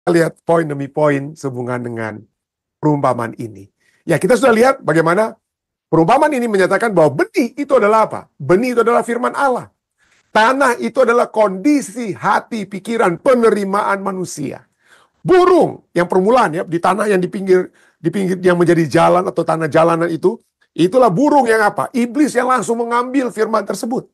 lihat poin demi poin sehubungan dengan perumpamaan ini. Ya, kita sudah lihat bagaimana perumpamaan ini menyatakan bahwa benih itu adalah apa? Benih itu adalah firman Allah. Tanah itu adalah kondisi hati, pikiran, penerimaan manusia. Burung yang permulaan ya, di tanah yang di pinggir yang menjadi jalan atau tanah jalanan itu, itulah burung yang apa? Iblis yang langsung mengambil firman tersebut.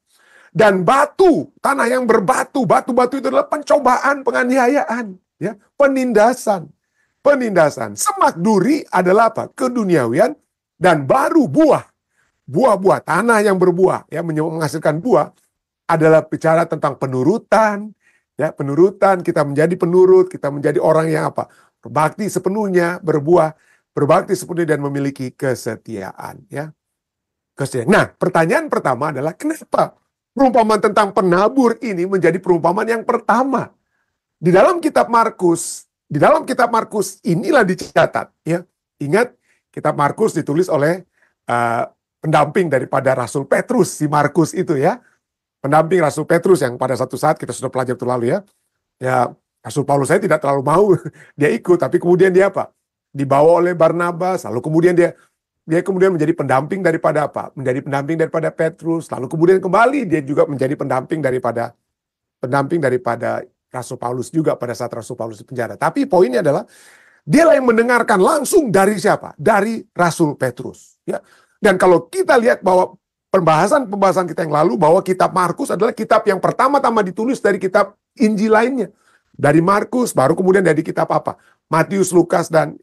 Dan batu, tanah yang berbatu, batu-batu itu adalah pencobaan, penganiayaan, ya, penindasan. Semak duri adalah apa? Keduniawian. Dan baru buah-buah tanah yang berbuah, ya, menghasilkan buah adalah bicara tentang penurutan, ya, penurutan, kita menjadi penurut, kita menjadi orang yang apa? Berbakti sepenuhnya, berbuah, berbakti sepenuhnya dan memiliki kesetiaan, ya. Kesetiaan. Nah, pertanyaan pertama adalah kenapa perumpamaan tentang penabur ini menjadi perumpamaan yang pertama? Di dalam kitab Markus inilah dicatat, ya. Ingat, kitab Markus ditulis oleh pendamping daripada Rasul Petrus, si Markus itu, ya. Pendamping Rasul Petrus yang pada satu saat kita sudah pelajari itu lalu, ya. Ya, Rasul Paulus saya tidak terlalu mau dia ikut, tapi kemudian dia apa? Dibawa oleh Barnabas, lalu kemudian dia kemudian menjadi pendamping daripada apa? Menjadi pendamping daripada Petrus, lalu kemudian kembali dia juga menjadi pendamping daripada Rasul Paulus juga pada saat Rasul Paulus di penjara. Tapi poinnya adalah dialah yang mendengarkan langsung dari siapa? Dari Rasul Petrus. Ya. Dan kalau kita lihat bahwa pembahasan kita yang lalu, bahwa kitab Markus adalah kitab yang pertama-tama ditulis dari kitab Injil lainnya. Dari Markus, baru kemudian dari kitab apa? Matius, Lukas, dan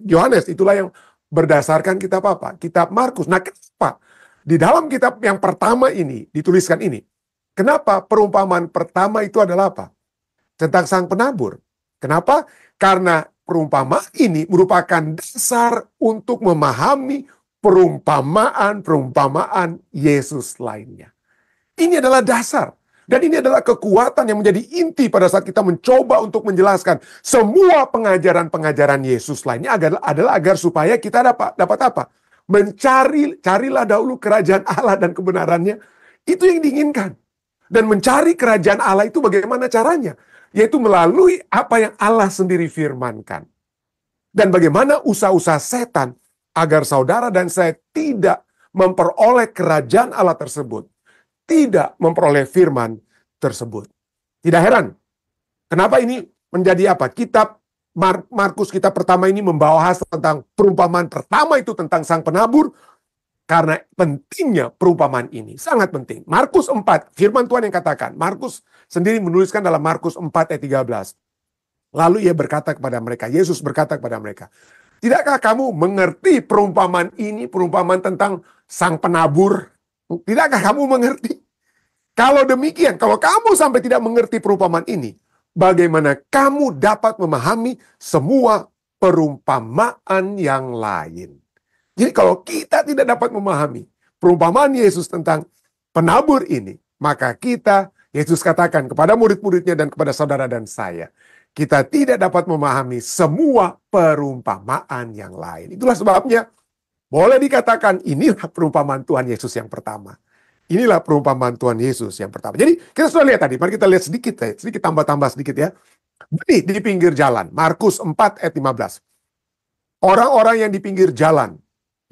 Yohanes. Itulah yang berdasarkan kitab apa? Kitab Markus. Nah, kenapa di dalam kitab yang pertama ini dituliskan ini? Kenapa perumpamaan pertama itu adalah apa? Tentang sang penabur. Kenapa? Karena perumpamaan ini merupakan dasar untuk memahami perumpamaan Yesus lainnya. Ini adalah dasar. Dan ini adalah kekuatan yang menjadi inti pada saat kita mencoba untuk menjelaskan semua pengajaran-pengajaran Yesus lainnya adalah agar supaya kita dapat apa? Carilah dahulu kerajaan Allah dan kebenarannya. Itu yang diinginkan. Dan mencari kerajaan Allah itu bagaimana caranya? Yaitu melalui apa yang Allah sendiri firmankan. Dan bagaimana usaha-usaha setan agar saudara dan saya tidak memperoleh kerajaan Allah tersebut. Tidak memperoleh firman tersebut. Tidak heran. Kenapa ini menjadi apa? Kitab Markus, kitab pertama ini membahas tentang perumpamaan pertama itu tentang sang penabur. Karena pentingnya perumpamaan ini. Sangat penting. Markus 4, firman Tuhan yang katakan. Markus sendiri menuliskan dalam Markus 4 ayat 13. Lalu ia berkata kepada mereka, Yesus berkata kepada mereka, tidakkah kamu mengerti perumpamaan ini, perumpamaan tentang sang penabur? Tidakkah kamu mengerti? Kalau demikian, kalau kamu sampai tidak mengerti perumpamaan ini, bagaimana kamu dapat memahami semua perumpamaan yang lain? Jadi kalau kita tidak dapat memahami perumpamaan Yesus tentang penabur ini, maka Yesus katakan kepada murid-muridnya dan kepada saudara dan saya, kita tidak dapat memahami semua perumpamaan yang lain. Itulah sebabnya boleh dikatakan inilah perumpamaan Tuhan Yesus yang pertama. Inilah perumpamaan Tuhan Yesus yang pertama. Jadi kita sudah lihat tadi, mari kita lihat sedikit tambah-tambah sedikit ya. Benih di pinggir jalan, Markus 4 ayat 15. Orang-orang yang di pinggir jalan,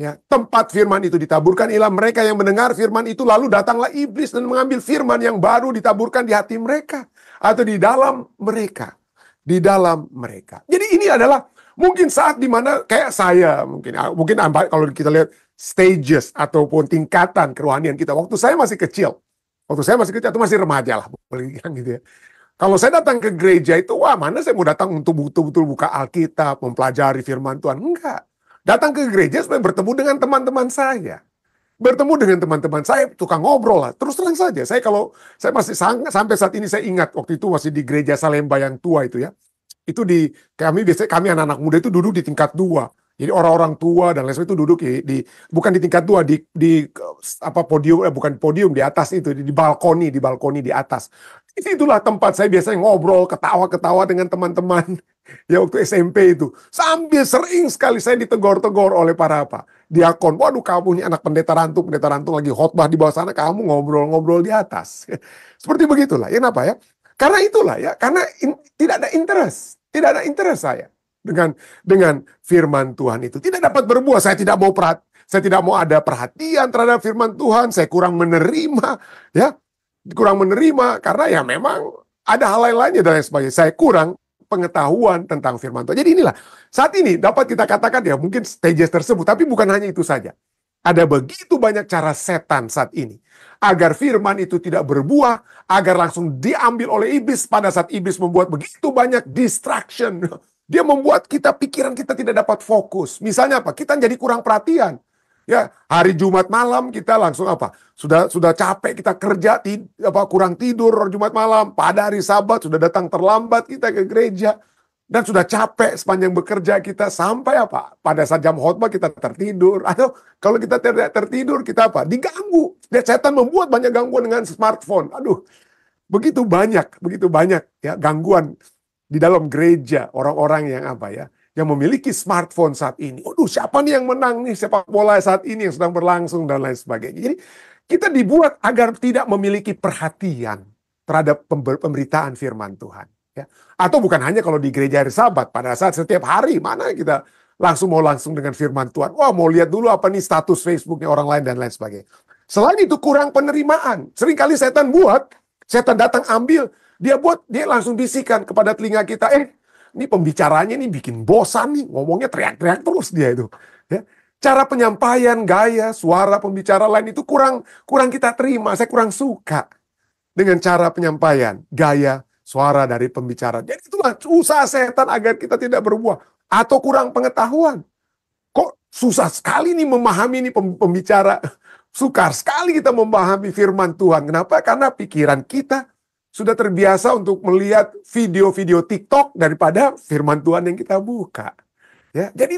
ya, tempat firman itu ditaburkan ialah mereka yang mendengar firman itu, lalu datanglah iblis dan mengambil firman yang baru ditaburkan di hati mereka atau di dalam mereka. Di dalam mereka. Jadi ini adalah mungkin saat dimana kayak saya, mungkin kalau kita lihat stages ataupun tingkatan kerohanian kita. Waktu saya masih kecil atau masih remaja lah, boleh bilang gitu ya. Kalau saya datang ke gereja itu, wah mana saya mau datang untuk betul-betul buka Alkitab, mempelajari firman Tuhan. Enggak. Datang ke gereja supaya bertemu dengan teman-teman saya. Bertemu dengan teman-teman saya, tukang ngobrol lah. Terus terang saja, saya masih sampai saat ini saya ingat, waktu itu masih di gereja Salemba yang tua itu ya. Itu kami anak-anak muda itu duduk di tingkat 2. Jadi orang-orang tua dan lain sebagainya itu duduk bukan di tingkat 2, di podium, bukan podium, di atas itu, di balkoni di atas. Itulah tempat saya biasanya ngobrol, ketawa-ketawa dengan teman-teman. Ya waktu SMP itu. Sambil sering sekali saya ditegur-tegur oleh para diakon. Waduh, kamu ini anak pendeta rantung lagi khotbah di bawah sana, kamu ngobrol-ngobrol di atas. Seperti begitulah. Ya kenapa ya? Karena itulah ya, karena tidak ada interest. Tidak ada interest saya dengan firman Tuhan itu. Tidak dapat berbuah. Saya tidak mau ada perhatian terhadap firman Tuhan. Saya kurang menerima, ya, kurang menerima karena ya memang ada hal lain-lainnya dan lain sebagainya. Saya kurang pengetahuan tentang firman Tuhan. Jadi inilah, saat ini dapat kita katakan ya mungkin stages tersebut, tapi bukan hanya itu saja. Ada begitu banyak cara setan saat ini agar firman itu tidak berbuah, agar langsung diambil oleh iblis pada saat iblis membuat begitu banyak distraction. Dia membuat pikiran kita tidak dapat fokus. Misalnya apa? Kita jadi kurang perhatian. Ya, hari Jumat malam kita langsung apa? Sudah capek kita kerja, kurang tidur Jumat malam. Pada hari Sabat sudah datang terlambat kita ke gereja dan sudah capek sepanjang bekerja kita sampai apa? Pada saat jam khotbah kita tertidur. Atau kalau kita tidak tertidur kita apa? Diganggu. Dan setan membuat banyak gangguan dengan smartphone. Aduh, begitu banyak ya gangguan di dalam gereja orang-orang yang apa ya? Yang memiliki smartphone saat ini. Aduh, siapa nih yang menang nih sepak bola saat ini yang sedang berlangsung dan lain sebagainya. Jadi kita dibuat agar tidak memiliki perhatian terhadap pemberitaan firman Tuhan. Ya. Atau bukan hanya kalau di gereja hari Sabat, pada saat setiap hari mana kita langsung dengan firman Tuhan. Wah, mau lihat dulu apa nih status Facebooknya orang lain dan lain sebagainya. Selain itu kurang penerimaan. Seringkali setan datang ambil, dia langsung bisikan kepada telinga kita, ini pembicaranya ini bikin bosan nih, ngomongnya teriak-teriak terus dia itu. Ya. Cara penyampaian, gaya, suara pembicara lain itu kurang kita terima. Saya kurang suka dengan cara penyampaian, gaya, suara dari pembicara. Jadi itulah usaha setan agar kita tidak berbuah. Atau kurang pengetahuan. Kok susah sekali nih memahami nih pembicara. Sukar sekali kita memahami firman Tuhan. Kenapa? Karena pikiran kita sudah terbiasa untuk melihat video-video TikTok daripada firman Tuhan yang kita buka. Ya, jadi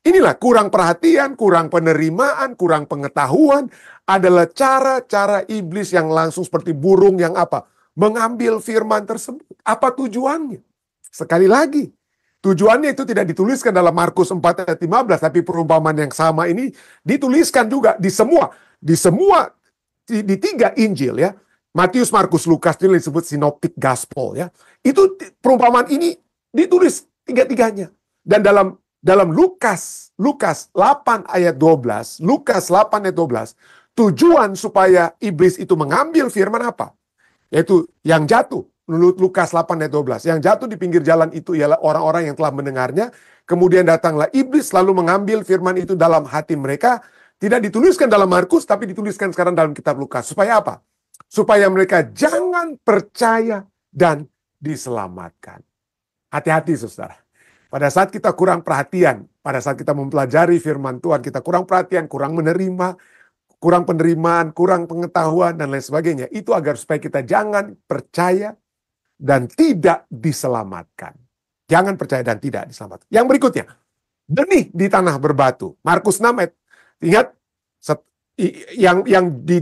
inilah kurang perhatian, kurang penerimaan, kurang pengetahuan adalah cara-cara iblis yang langsung seperti burung yang apa? Mengambil firman tersebut. Apa tujuannya? Sekali lagi, tujuannya itu tidak dituliskan dalam Markus 4 ayat 15, tapi perumpamaan yang sama ini dituliskan juga di tiga Injil ya. Matius, Markus, Lukas itu disebut Synoptic Gospel ya. Itu perumpamaan ini ditulis tiga-tiganya. Dan dalam Lukas 8 ayat 12, tujuan supaya iblis itu mengambil firman apa? Yaitu yang jatuh, menurut Lukas 8 ayat 12, yang jatuh di pinggir jalan itu ialah orang-orang yang telah mendengarnya, kemudian datanglah iblis lalu mengambil firman itu dalam hati mereka. Tidak dituliskan dalam Markus, tapi dituliskan sekarang dalam kitab Lukas. Supaya apa? Supaya mereka jangan percaya dan diselamatkan. Hati-hati saudara. Pada saat kita kurang perhatian, pada saat kita mempelajari firman Tuhan, kita kurang perhatian, kurang menerima, kurang penerimaan, kurang pengetahuan, dan lain sebagainya. Itu agar supaya kita jangan percaya dan tidak diselamatkan. Jangan percaya dan tidak diselamatkan. Yang berikutnya, benih di tanah berbatu. Markus 6 ayat. Ingat, yang di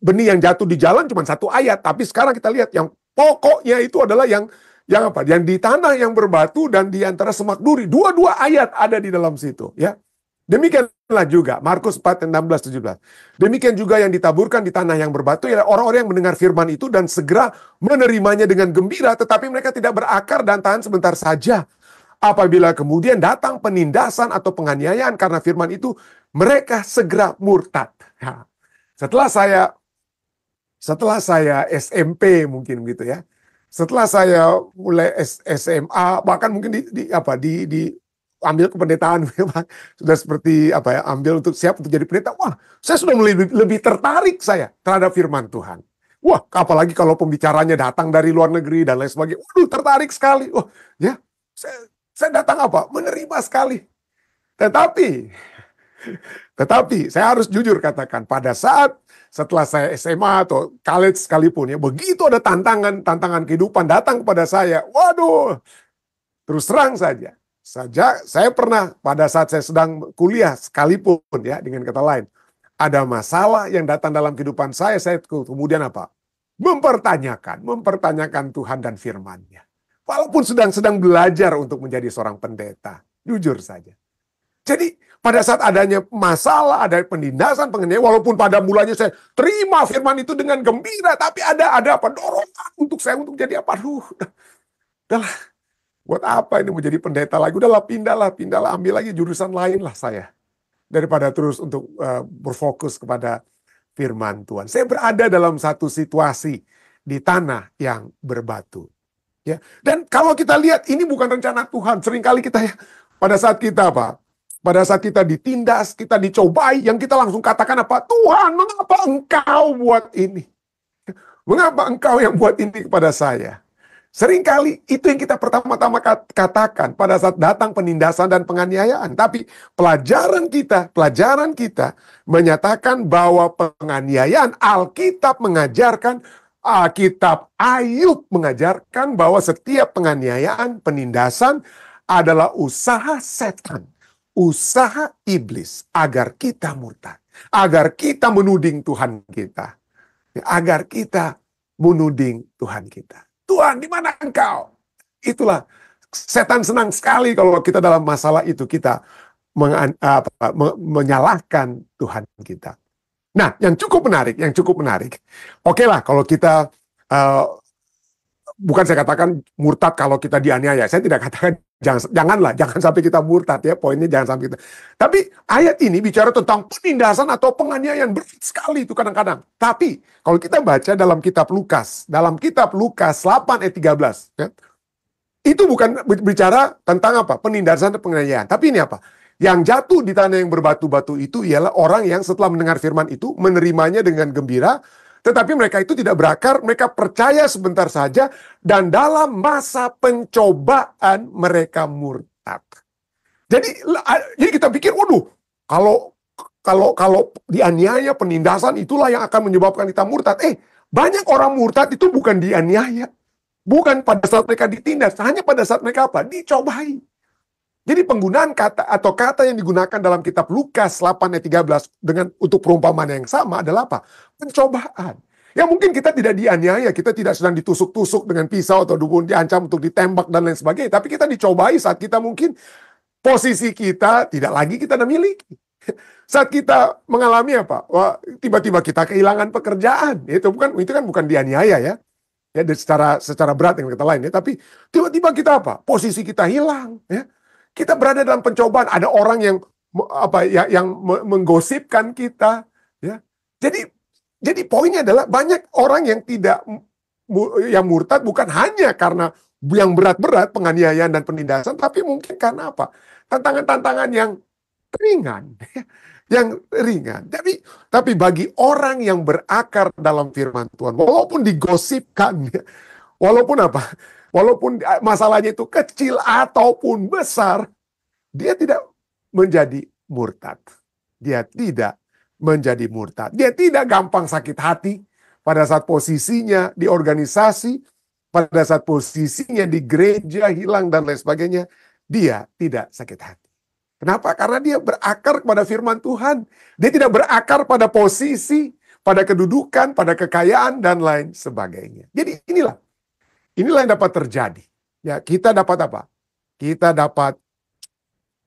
benih yang jatuh di jalan cuma satu ayat, tapi sekarang kita lihat yang pokoknya itu adalah yang apa? Yang di tanah yang berbatu dan di antara semak duri. Dua-dua ayat ada di dalam situ, ya. Demikianlah juga Markus 4 16 17. Demikian juga yang ditaburkan di tanah yang berbatu ialah orang-orang yang mendengar firman itu dan segera menerimanya dengan gembira, tetapi mereka tidak berakar dan tahan sebentar saja. Apabila kemudian datang penindasan atau penganiayaan karena firman itu, mereka segera murtad. Ya. Setelah saya SMP mungkin gitu ya. Setelah saya mulai SMA, bahkan mungkin ambil kependetaan, sudah seperti apa ya, ambil untuk siap untuk jadi pendeta. Wah, saya sudah mulai lebih tertarik saya terhadap firman Tuhan. Wah, apalagi kalau pembicaranya datang dari luar negeri dan lain sebagainya. Waduh, tertarik sekali. Wah, ya, saya datang apa? Menerima sekali. Tetapi saya harus jujur katakan, pada saat setelah saya SMA atau college sekalipun ya, begitu ada tantangan kehidupan datang kepada saya, waduh, terus terang saja saya pernah pada saat saya sedang kuliah sekalipun ya, dengan kata lain, ada masalah yang datang dalam kehidupan saya kemudian apa? Mempertanyakan Tuhan dan firman-Nya. Walaupun sedang belajar untuk menjadi seorang pendeta, jujur saja. Jadi pada saat adanya masalah, ada penindasan, penganiayaan, walaupun pada mulanya saya terima firman itu dengan gembira, tapi ada apa? Dorongan untuk saya untuk jadi apa? Udahlah. Buat apa ini mau jadi pendeta lagi? Udahlah, pindahlah, ambil lagi jurusan lain lah saya. Daripada terus untuk berfokus kepada firman Tuhan. Saya berada dalam satu situasi di tanah yang berbatu. Ya. Dan kalau kita lihat, ini bukan rencana Tuhan. Seringkali kita ya, pada saat kita apa? Pada saat kita ditindas, kita dicobai, yang kita langsung katakan apa? Tuhan, mengapa engkau buat ini? Mengapa engkau yang buat ini kepada saya? Seringkali itu yang kita pertama-tama katakan pada saat datang penindasan dan penganiayaan. Tapi pelajaran kita menyatakan bahwa penganiayaan, Alkitab mengajarkan, Alkitab Ayub mengajarkan bahwa setiap penganiayaan, penindasan adalah usaha setan, usaha iblis agar kita murtad, agar kita menuding Tuhan kita, agar kita menuding Tuhan kita. Tuhan, di mana engkau? Itulah, setan senang sekali kalau kita dalam masalah itu kita menyalahkan Tuhan kita. Nah, yang cukup menarik. Oke lah, kalau kita, bukan saya katakan murtad kalau kita dianiaya. Saya tidak katakan, jangan sampai kita murtad ya, poinnya jangan sampai kita. Tapi ayat ini bicara tentang penindasan atau penganiayaan, berat sekali itu kadang-kadang. Tapi kalau kita baca dalam kitab Lukas 8 ayat 13, ya, itu bukan bicara tentang apa? Penindasan dan penganiayaan. Tapi ini apa? Yang jatuh di tanah yang berbatu-batu itu ialah orang yang setelah mendengar firman itu menerimanya dengan gembira, tetapi mereka itu tidak berakar, mereka percaya sebentar saja, dan dalam masa pencobaan mereka murtad. Jadi kita pikir, waduh, kalau dianiaya, penindasan itulah yang akan menyebabkan kita murtad. Banyak orang murtad itu bukan dianiaya, bukan pada saat mereka ditindas, hanya pada saat mereka apa? Dicobai. Jadi penggunaan kata atau kata yang digunakan dalam kitab Lukas 8 ayat 13 untuk perumpamaan yang sama adalah apa? Pencobaan. Ya mungkin kita tidak dianiaya, kita tidak sedang ditusuk-tusuk dengan pisau atau diancam untuk ditembak dan lain sebagainya. Tapi kita dicobai saat kita mungkin posisi kita tidak lagi kita miliki. Saat kita mengalami apa? Wah, tiba-tiba kita kehilangan pekerjaan. Itu kan bukan dianiaya ya. Ya secara berat dengan kata lain ya. Tapi tiba-tiba kita apa? Posisi kita hilang ya. Kita berada dalam pencobaan, ada orang yang menggosipkan kita, ya. Jadi poinnya adalah banyak orang yang yang murtad bukan hanya karena yang berat-berat penganiayaan dan penindasan, tapi mungkin karena apa? Tantangan-tantangan yang ringan, yang ringan. Tapi bagi orang yang berakar dalam firman Tuhan, walaupun digosipkan, walaupun masalahnya itu kecil ataupun besar, dia tidak menjadi murtad. Dia tidak menjadi murtad. Dia tidak gampang sakit hati pada saat posisinya di organisasi, pada saat posisinya di gereja hilang dan lain sebagainya. Dia tidak sakit hati. Kenapa? Karena dia berakar kepada firman Tuhan. Dia tidak berakar pada posisi, pada kedudukan, pada kekayaan, dan lain sebagainya. Jadi inilah yang dapat terjadi. Ya, kita dapat apa? Kita dapat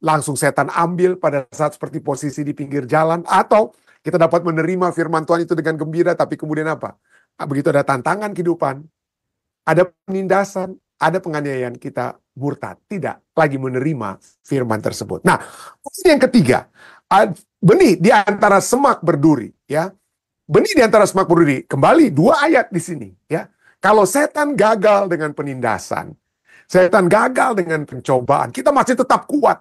langsung setan ambil pada saat seperti posisi di pinggir jalan, atau kita dapat menerima firman Tuhan itu dengan gembira, tapi kemudian apa? Begitu ada tantangan kehidupan, ada penindasan, ada penganiayaan, kita murtad, tidak lagi menerima firman tersebut. Nah, yang ketiga, benih di antara semak berduri, ya. Benih di antara semak berduri, kembali 2 ayat di sini, ya. Kalau setan gagal dengan penindasan, setan gagal dengan pencobaan, kita masih tetap kuat.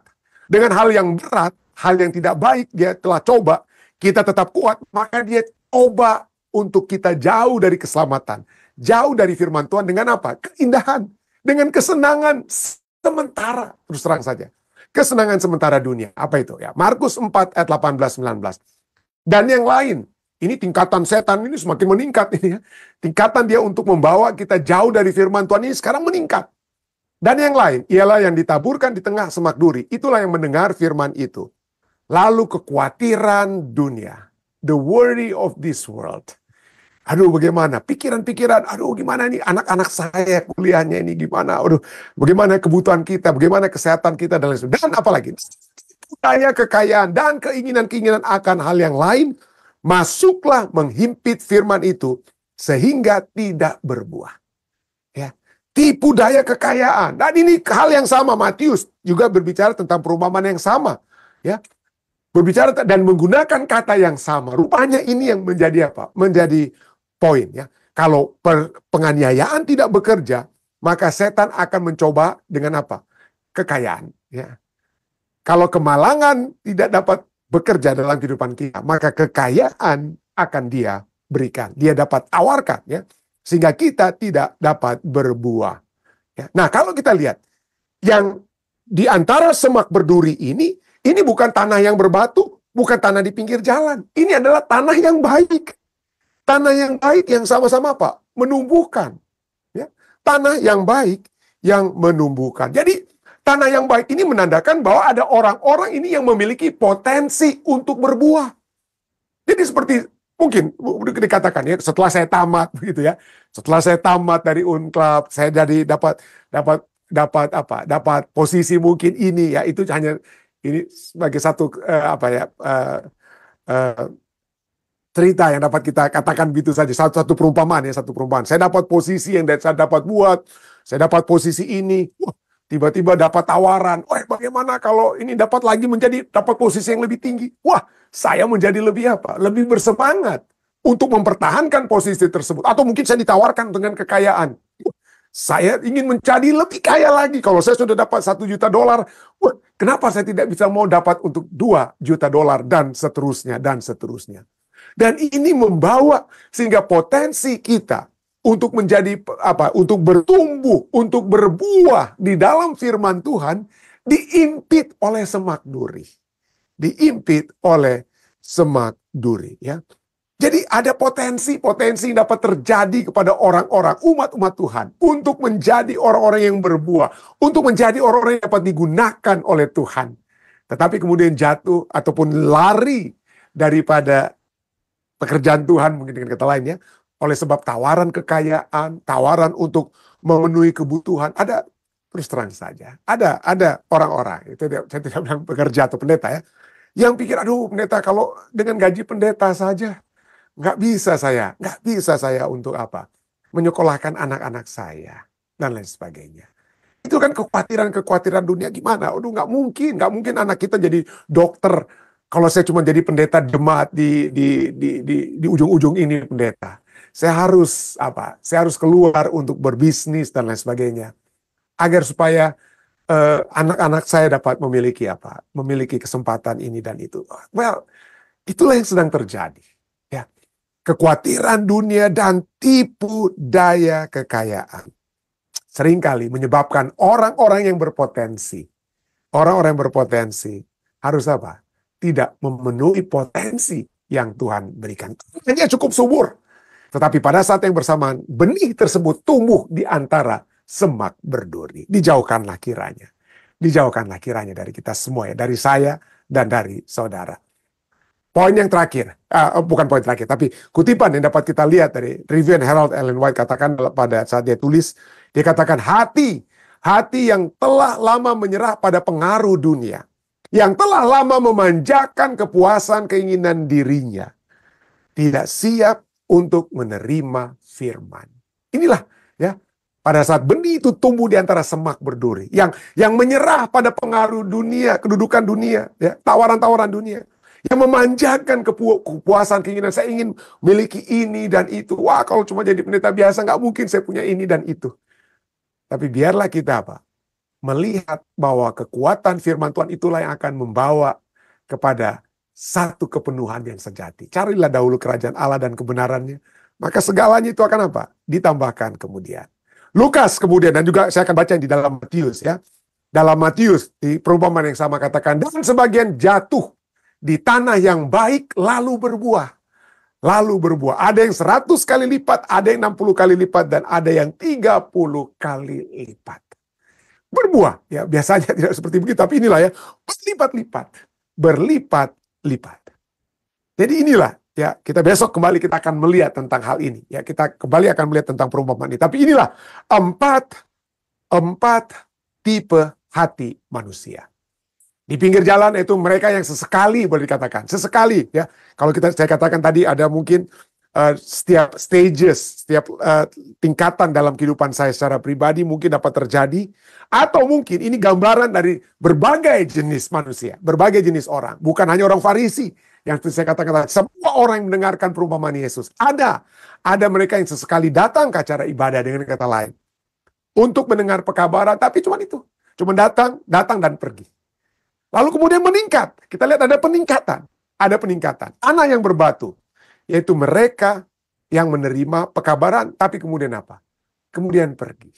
Dengan hal yang berat, hal yang tidak baik, dia telah coba, kita tetap kuat, maka dia coba untuk kita jauh dari keselamatan, jauh dari firman Tuhan dengan apa? Keindahan, dengan kesenangan sementara, terus terang saja. Kesenangan sementara dunia, apa itu? Ya, Markus 4 ayat 18-19. Dan yang lain, ini tingkatan setan ini semakin meningkat ini ya. Tingkatan dia untuk membawa kita jauh dari firman Tuhan ini sekarang meningkat. Dan yang lain ialah yang ditaburkan di tengah semak duri. Itulah yang mendengar firman itu. Lalu kekhawatiran dunia, the worry of this world. Aduh bagaimana pikiran-pikiran, aduh gimana nih anak-anak saya kuliahnya ini gimana, aduh bagaimana kebutuhan kita, bagaimana kesehatan kita dan lain sebagainya. Dan apalagi budaya kekayaan dan keinginan-keinginan akan hal yang lain, masuklah menghimpit firman itu sehingga tidak berbuah. Ya, tipu daya kekayaan. Dan ini hal yang sama, Matius juga berbicara tentang perumpamaan yang sama, ya. Berbicara dan menggunakan kata yang sama. Rupanya ini yang menjadi apa? Menjadi poin, ya. Kalau penganiayaan tidak bekerja, maka setan akan mencoba dengan apa? Kekayaan, ya. Kalau kemalangan tidak dapat bekerja dalam kehidupan kita, maka kekayaan akan dia berikan. Dia dapat tawarkan, ya. Sehingga kita tidak dapat berbuah. Ya. Nah, kalau kita lihat, yang di antara semak berduri ini bukan tanah yang berbatu, bukan tanah di pinggir jalan. Ini adalah tanah yang baik. Tanah yang baik yang sama-sama apa? Menumbuhkan. Ya. Tanah yang baik yang menumbuhkan. Jadi, tanah yang baik ini menandakan bahwa ada orang-orang ini yang memiliki potensi untuk berbuah. Jadi seperti mungkin dikatakan, ya, setelah saya tamat begitu, ya. Setelah saya tamat dari Unclub, saya jadi dapat posisi mungkin ini, ya, itu hanya ini sebagai satu cerita yang dapat kita katakan begitu saja, satu perumpamaan, ya, satu perumpamaan. Saya dapat posisi yang saya dapat buat, saya dapat posisi ini, tiba-tiba dapat tawaran, bagaimana kalau ini dapat posisi yang lebih tinggi? Wah, saya menjadi lebih apa? Lebih bersemangat untuk mempertahankan posisi tersebut. Atau mungkin saya ditawarkan dengan kekayaan. Saya ingin menjadi lebih kaya lagi. Kalau saya sudah dapat $1 juta, kenapa saya tidak bisa mau dapat untuk $2 juta dan seterusnya dan seterusnya. Dan ini membawa sehingga potensi kita untuk menjadi untuk bertumbuh, untuk berbuah di dalam firman Tuhan diimpit oleh semak duri. Diimpit oleh semak duri, ya. Jadi ada potensi yang dapat terjadi kepada orang-orang umat-umat Tuhan untuk menjadi orang-orang yang berbuah, untuk menjadi orang-orang yang dapat digunakan oleh Tuhan. Tetapi kemudian jatuh ataupun lari daripada pekerjaan Tuhan, mungkin dengan kata lainnya, oleh sebab tawaran kekayaan, tawaran untuk memenuhi kebutuhan. Ada, terus terang saja, ada orang-orang, itu saya tidak bilang pekerja atau pendeta, ya, yang pikir, aduh pendeta, kalau dengan gaji pendeta saja, nggak bisa saya untuk apa? Menyekolahkan anak-anak saya, dan lain sebagainya. Itu kan kekhawatiran dunia gimana? Aduh, nggak mungkin anak kita jadi dokter. Kalau saya cuma jadi pendeta jemaat di ujung-ujung ini pendeta. Saya harus keluar untuk berbisnis dan lain sebagainya. Agar supaya anak-anak saya dapat memiliki kesempatan ini dan itu. Well, itulah yang sedang terjadi. Ya. Kekhawatiran dunia dan tipu daya kekayaan seringkali menyebabkan orang-orang yang berpotensi harus apa? Tidak memenuhi potensi yang Tuhan berikan. Hanya cukup subur. Tetapi pada saat yang bersamaan, benih tersebut tumbuh di antara semak berduri. Dijauhkanlah kiranya dari kita semua, ya, dari saya dan dari saudara. Poin yang terakhir, bukan poin terakhir, tapi kutipan yang dapat kita lihat dari review Harold Ellen White katakan pada saat dia tulis, dia katakan hati yang telah lama menyerah pada pengaruh dunia, yang telah lama memanjakan kepuasan keinginan dirinya, tidak siap untuk menerima firman. Inilah, ya, pada saat benih itu tumbuh di antara semak berduri, yang menyerah pada pengaruh dunia, kedudukan dunia, ya, tawaran-tawaran dunia, yang memanjakan kepuasan keinginan, saya ingin memiliki ini dan itu. Wah, kalau cuma jadi pendeta biasa nggak mungkin saya punya ini dan itu. Tapi biarlah kita melihat bahwa kekuatan firman Tuhan itulah yang akan membawa kepada satu kepenuhan yang sejati. Carilah dahulu kerajaan Allah dan kebenarannya, maka segalanya itu akan ditambahkan kemudian. Lukas kemudian, dan juga saya akan baca di dalam Matius, ya. Dalam Matius di perumpamaan yang sama katakan, dan sebagian jatuh di tanah yang baik lalu berbuah. Ada yang 100 kali lipat, ada yang 60 kali lipat, dan ada yang 30 kali lipat. Berbuah, ya, biasanya tidak seperti begitu, tapi inilah, ya, berlipat-lipat. Jadi inilah, ya, kita besok kembali kita akan melihat tentang hal ini, ya, kita kembali akan melihat tentang perumpamaan ini. Tapi inilah empat tipe hati manusia. Di pinggir jalan itu mereka yang sesekali, boleh dikatakan sesekali, ya. Kalau saya katakan tadi ada mungkin setiap stages, setiap tingkatan dalam kehidupan saya secara pribadi mungkin dapat terjadi. Atau mungkin ini gambaran dari berbagai jenis manusia, berbagai jenis orang. Bukan hanya orang Farisi, yang saya katakan, semua orang yang mendengarkan perumpamaan Yesus. Ada mereka yang sesekali datang ke acara ibadah, dengan kata lain, untuk mendengar pekabaran, tapi cuma itu. Cuma datang dan pergi. Lalu kemudian meningkat. Kita lihat ada peningkatan. Ada peningkatan. Anak yang berbatu, yaitu mereka yang menerima pekabaran, tapi kemudian apa? Kemudian pergi.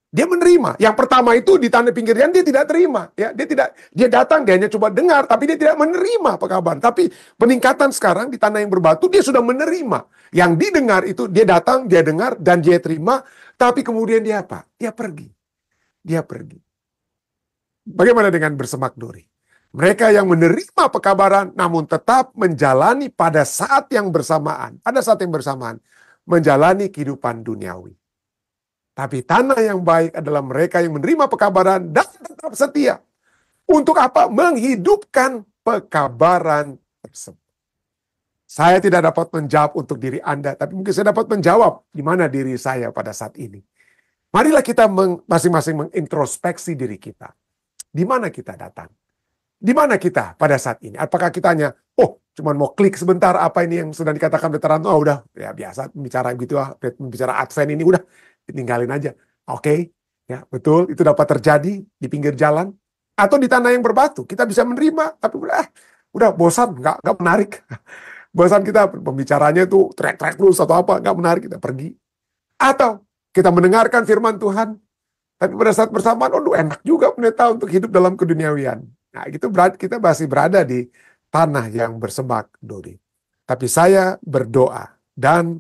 Dia menerima. Yang pertama itu di tanah pinggir jalan dia tidak terima. Ya, dia datang, dia hanya coba dengar, tapi dia tidak menerima pekabaran. Tapi peningkatan sekarang di tanah yang berbatu, dia sudah menerima. Yang didengar itu, dia datang, dia dengar, dan dia terima. Tapi kemudian dia apa? Dia pergi. Dia pergi. Bagaimana dengan bersemak duri? Mereka yang menerima pekabaran, namun tetap menjalani pada saat yang bersamaan. Pada saat yang bersamaan, menjalani kehidupan duniawi. Tapi tanah yang baik adalah mereka yang menerima pekabaran dan tetap setia. Untuk apa? Menghidupkan pekabaran tersebut. Saya tidak dapat menjawab untuk diri Anda, tapi mungkin saya dapat menjawab di mana diri saya pada saat ini. Marilah kita masing-masing mengintrospeksi diri kita. Di mana kita datang? Di mana kita pada saat ini? Apakah kita hanya, cuma mau klik sebentar apa ini yang sedang dikatakan veteran, udah, ya biasa bicara gitu, bicara Advent ini udah, tinggalin aja. Oke, ya betul, itu dapat terjadi di pinggir jalan atau di tanah yang berbatu. Kita bisa menerima, tapi udah bosan, nggak menarik. Bosan kita pembicaranya itu trek-trek terus atau apa, nggak menarik, kita pergi. Atau kita mendengarkan firman Tuhan, tapi pada saat bersamaan, enak juga pendeta untuk hidup dalam keduniawian. Nah, itu berarti kita masih berada di tanah yang bersemak duri. Tapi saya berdoa dan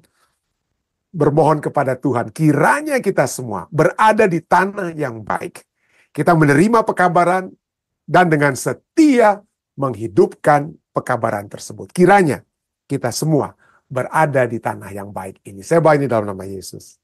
bermohon kepada Tuhan, kiranya kita semua berada di tanah yang baik. Kita menerima pekabaran dan dengan setia menghidupkan pekabaran tersebut. Kiranya kita semua berada di tanah yang baik ini. Saya bawa ini dalam nama Yesus.